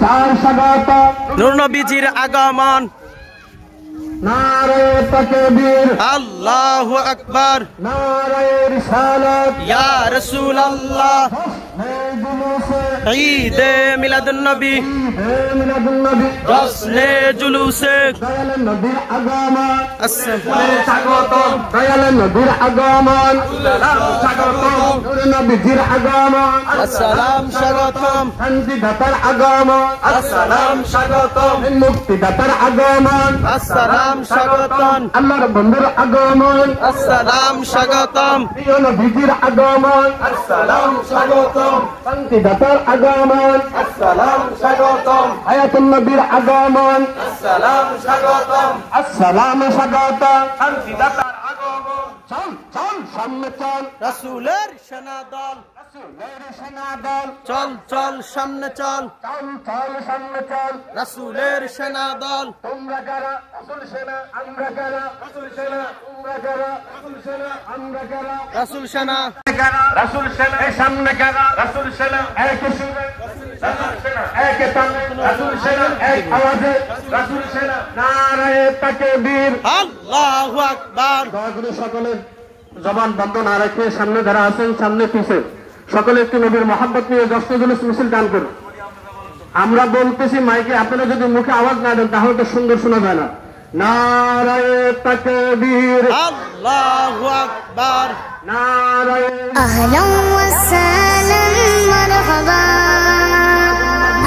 চার স্বাগত নূর নবীজির আগমন নারে তাকবীর আল্লাহু আকবার নারে রিসালাত ইয়া রাসূলুল্লাহ ঈদে মিলাদুন নবী জশ্নে জুলুসে দয়াল নবীর আগমন আসসালামু স্বাগতম দয়াল নবীর আগমন স্বাগতম নূর নবীজির আগমন আসসালাম স্বাগতম শান্তিদাতার আগমন আসসালাম স্বাগতম মুক্তিদাতার আগমন আসসালাম স্বাগতম আল্লাহর বন্ধুর আগমন আসসালাম স্বাগতম প্রিয় নবীজির আগমন আসসালাম স্বাগতম শান্তিদাতার আগমন আসসালাম স্বাগতম হায়াতুন নবীর আগমন আসসালাম স্বাগতম আসসালাম স্বাগতম শান্তিদাতার আগমন চল চল সামনে চল রাসূলের সেনাদল রাসূলের সেনাদল চল চল সামনে চল চল চল সামনে চল রাসূলের সেনাদল তোমরা কারা রাসূল সেনা আমরা কারা রাসূল সেনা তোমরা কারা রাসূল সেনা আমরা কারা রাসূল সেনা রাসূল সেনা এই সামনে কারা রাসূল সেনা এক সুরে রাসূল সেনা এক তালে রাসূল সেনা এক আওয়াজে রাসূল সেনা নারে তাকবীর আল্লাহু আকবার দয়া করে সকলে জবান বন্ধ না রেখে সামনে যারা আছেন সামনে পিছে সকলে একটু নবীর মহব্বত নিয়ে জশ্ন জুলুস মিছিল দান করুন। আমরা বলতেছি মাইকে, আপনারা যদি মুখে আওয়াজ না দেন তাহলে তো সুন্দর শোনা যায় না। নারায়ে তাকবীর আল্লাহু আকবার নারায়ে أهلا وسهلا مرحبا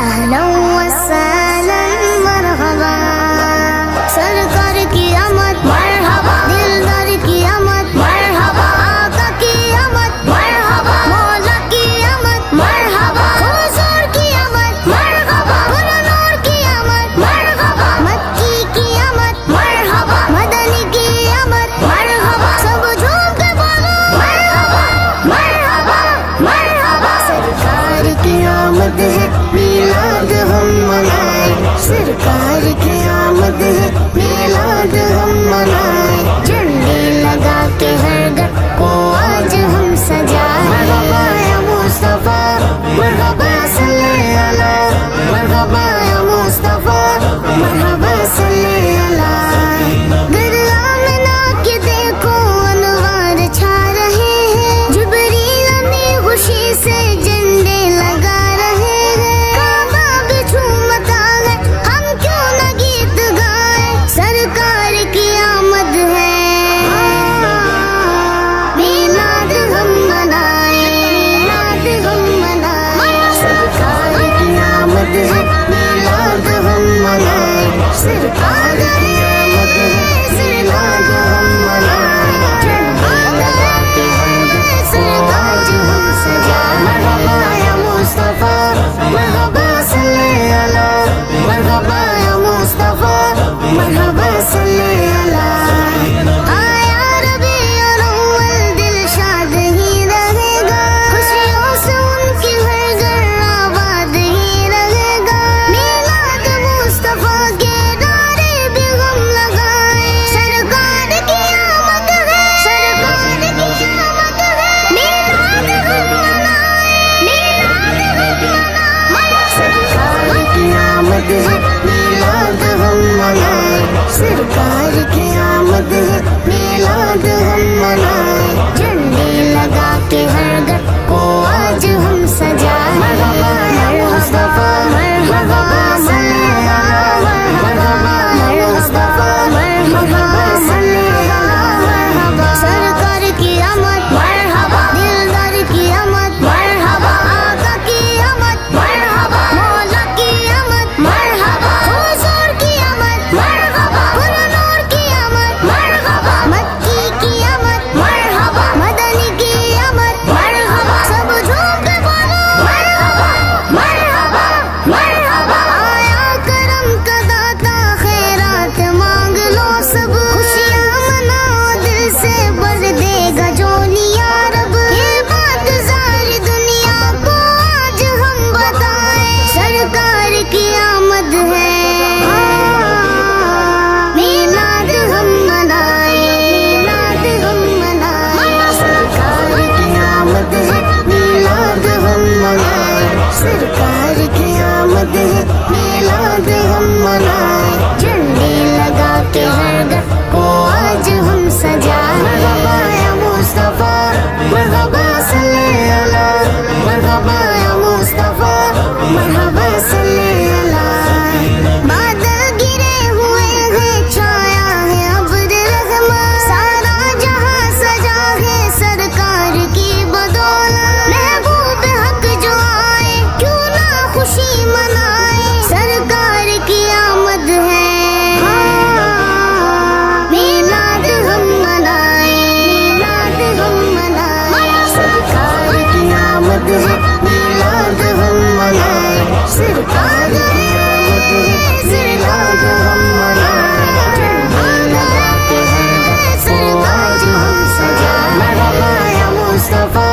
أهلا وسهلا مرحبا सरकार की आमद मरहबा दिलदार की आमद मरहबा आका की आमद मरहबा मौला की आमद मरहबा हुजूर की आमद मरहबा नूर की आमद मरहबा मक्की की आमद मरहबा मदनी की आमद मरहबा सब झूम के बोलो मरहबा मरहबा मरहबा सरकार की आमद है मिलाद हम मनाए सरकार की आमद है मिलाद हम मनाए झंडे लगा के हर घर को आज हम सजाए मरहबा या मुस्तफा मरहबा सल्ले अला मरहबा या मुस्तफा मरहबा सल्ले अला दरिया में ना के देखो अनवार छा रहे हैं जिब्रील में खुशी से झंडे लगा रहे हैं काबा भी झूमता है हम क्यों न गीत गाए सरकार की आमद है मिलाद हम मनाए मिलाद हम मनाए सरकार की आमद है मिलाद हम मनाए सरकार की आमद है मिलाद हम मनाए झंडे लगा के सरताज हम सजाए मरहबा या मुस्तफा मरहबा सल्ले अला मरहबा या मुस्तफा मरहबा सल्ले अला आया रबीउल अव्वल दिल शाद ही रहेगा खुशियों से उनकी हर घर आबाद ही रहेगा मिलाद मुस्तफा के नारे भी हम लगाए सरकार की आमद है सरकार की आमद है मिलाद हम मनाए मिलाद हम मनाए सरकार की आमद है मिलाद हम मनाए सरकार की आमद है मिलाद हम मनाए झंडे लगा के हर घर को आज हम सजाए मरहबा मुस्तफा मरहबा सल्ले अला मरहबा मुस्तफा मरहबा सल्ले अला मरहबा सरकार की आमद मरहबा दिलदार की आमद मरहबा आका की आमद मरहबा मौला की आमद मरहबा हुजूर की आमद मरहबा नूर की आमद मरहबा मक्की की आमद मरहबा मदनी की आमद मरहबा सब झूम के बोलो मरहबा मरहबा मरहबा आया करम का दाता खैरात मांग लो सब खुशियां मनाओ दिल से भर देगा झोलियां रब ये बात सारी दुनिया को आज हम बताएं सरकार की आमद है मिलाद हम मनाए मिलाद हम मनाए सरकार की आमद है मिलाद हम मनाए सरकार की आमद है मुस्तफा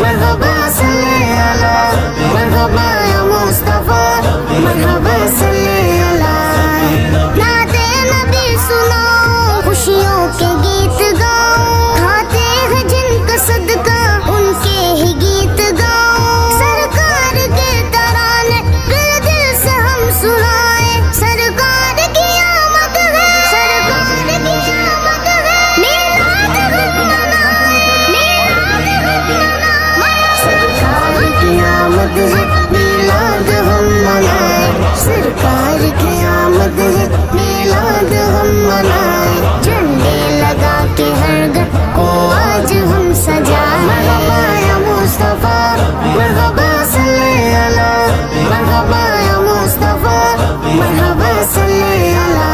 मरहबा सल्ले अला मरहबा या मुस्तफा मरहबा सल्ले अला नाते नबी सुनो खुशियों के गीत गाओ खाते हैं जिनका सदका उनके ही गीत गाओ सरकार के तराने दिल से हम सुनाए सरकार की आमद है सरकार की आमद है मीलाद हम मनाए सरकार की आमद है मीलाद हम मनाए सरकार की आमद है मीलाद हम मनाए झंडे लगा के हर घर को आज हम सजाए मरहबा या मुस्तफा मरहबा सल्ले अला मरहबा या मुस्तफा मरहबा सल्ले अला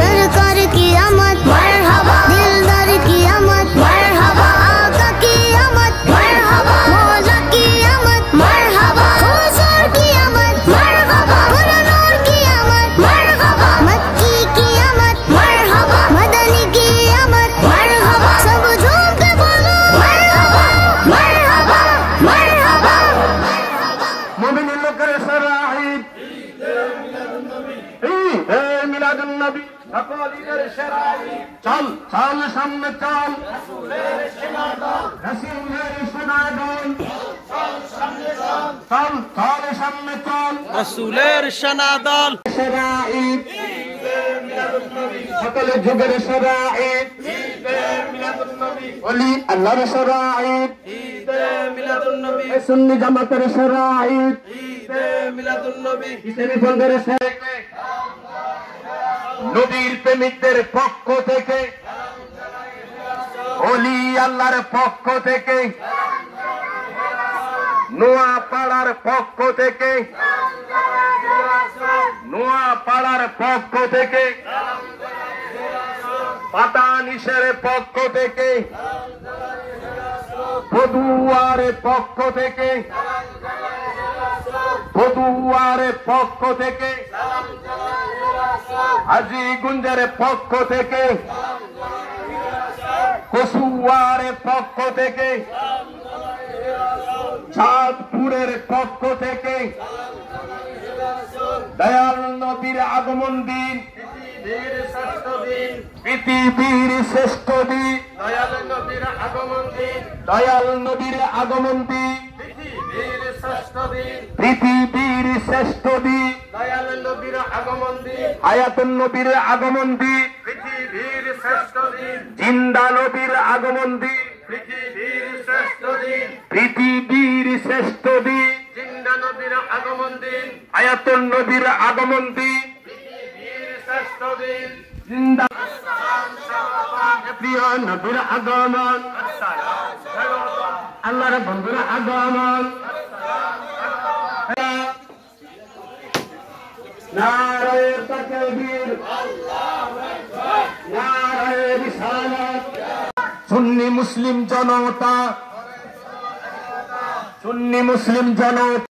सरकार की आमद मरहबा दिलदार की आमद मरहबा आका की आमद मरहबा मौला की आमद मरहबा हुजूर की आमद मरहबा पुरनूर की आमद मरहबा मक्की की आमद मरहबा मदनी की आमद मरहबा सब झूम के बोलो मरहबा मरहबा मरहबा মুমিন লোকের সেরা ঈদ ঈদে মিলাদুন নবী সকল ঈদের সেরা ঈদ চল চল সামনে চল রাসূলের সেনা দল রাসূলের সেনা দল চল সামনে চল চল চল সামনে চল রাসূলের সেনা দল সেরা ঈদ ঈদে মিলাদুন নবী সকল যুগের সেরা ঈদ ঈদে মিলাদুন নবী ওলি আল্লাহর সেরা ঈদ ঈদে মিলাদুন নবী সুন্নি জামাতের সেরা ঈদ ঈদে মিলাদুন নবী ইসলামী ফন্ডের সেরা নবীর প্রেমিকদের পক্ষ থেকে ওলি আল্লাহর পক্ষ থেকে নোয়াপাড়ার পক্ষ থেকে নোয়াপাড়ার পক্ষ থেকে পাতানিশের পক্ষ থেকে পদুয়ারের পক্ষ থেকে পদুয়ারের পক্ষ থেকে হাজীগঞ্জের পক্ষ থেকে কসুয়ারের পক্ষ থেকে চাঁদপুরের পক্ষ থেকে দয়াল নবীর আগমন দিন পৃথিবীর শ্রেষ্ঠ দিন দয়াল নবীর আগমন দিন দয়াল নবীর আগমন দিন পৃথিবীর শ্রেষ্ঠ দিন পৃথিবীর শ্রেষ্ঠ দিন দয়াল নবীর আগমন দিন আয়াতুন নবীর আগমন দিন পৃথিবীর শ্রেষ্ঠ দিন জিন্দা নবীর আগমন দিন পৃথিবীর শ্রেষ্ঠ দিন পৃথিবীর শ্রেষ্ঠ দিন জিন্দা নবীর আগমন দিন আয়াতুন নবীর আগমন দিন পৃথিবীর শ্রেষ্ঠ দিন জিন্দা প্রিয় নবীর আগমন আল্লাহর বন্ধুর আগমন নারায়ে তাকবীর নারায়ে রিসালাত সুন্নি মুসলিম জনতা সুন্নি মুসলিম জনতা